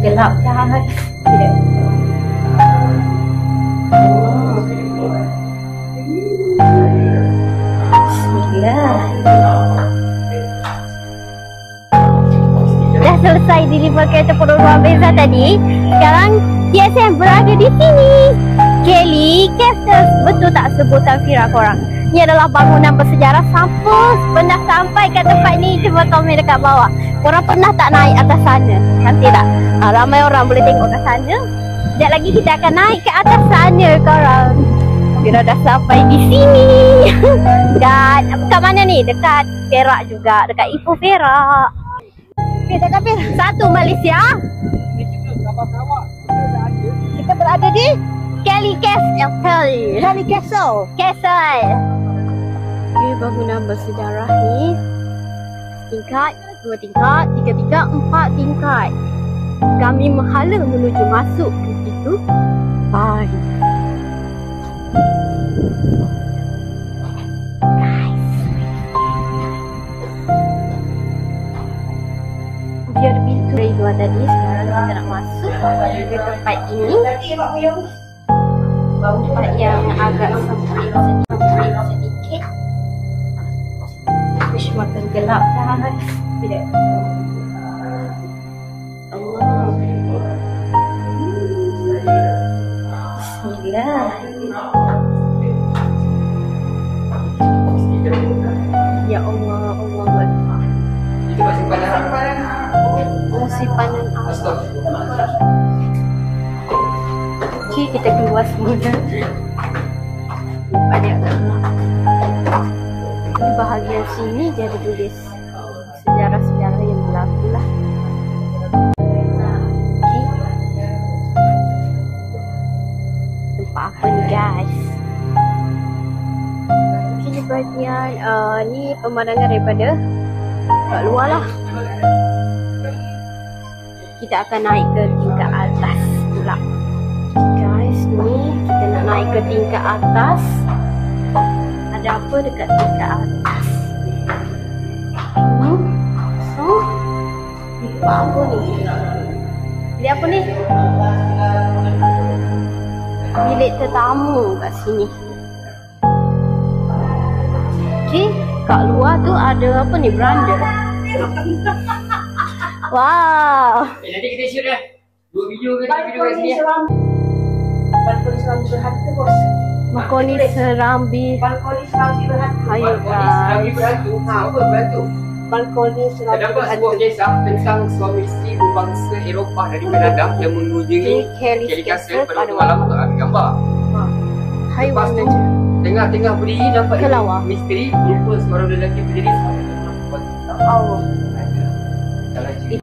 gelap guys. Tidak. Bismillah. Dah selesai deliver kereta perorangan Beza tadi. Sekarang TSM berada di sini. Kelly Castle. Betul tak sebutan Fira korang? Ini adalah bangunan bersejarah. Siapa pernah sampai kat tempat ni? Cuba komen dekat bawah. Korang pernah tak naik atas sana? Nanti tak? Ramai orang boleh tengok kat sana. Sekejap lagi kita akan naik ke atas sana korang. Fira dah sampai di sini. Dan dekat mana ni? Dekat Perak juga. Dekat Ipoh Perak. Dekat Perak. Satu Malaysia. Kita berada di Kelly Castle. Kelly Castle. Ini bangunan bersejarah ni. Tingkat, 2 tingkat, 3 tingkat, 4 tingkat. Kami menghala menuju masuk ke situ. Bye. Dia ada pintu dari luar tadi. Sekarang kita nak masuk ke tempat ini. Tempat yang agak sempit sedikit. Wish makan gelap guys. Tidak. Allah. Bismillah. Ya Allah, Allah Akbar. Itu masih simpanan. Simpanan Allah. Okey, kita keluar semula. Banyak Allah. Di bahagian sini dia ada tulis sejarah-sejarah yang berlaku lah. Okey. Tempat apa ni guys? Okey, di bahagian ni pemandangan daripada kat luar lah. Kita akan naik ke tingkat atas pula. Guys, ni kita nak naik ke tingkat atas. Ada apa dekat tingkat atas? So, apa ni? Bilik apa ni? Bilik tetamu kat sini. Okey, kat luar tu ada apa ni? Beranda. Wow. Nanti kita shoot dah. 2 video ke 3 video kat sini. Balkoni Serambi Berhantu bos. Balkoni Serambi. Balkoni Serambi Berhantu. Ayo Serambi guys. Berhantu. Apa berhantu? Balkoni Serambi Terdapat sebuah Berhantu. kisah tentang suami isteri berbangsa Eropah dari Kanada yang mengunjungi Kelly Castle pada malam untuk ambil gambar. Haiwan Lepas tu, aja. tengah-tengah berdiri nampak Kelawar. misteri jumpa seorang lelaki berdiri sama dengan perempuan. Allah. Salah cerita.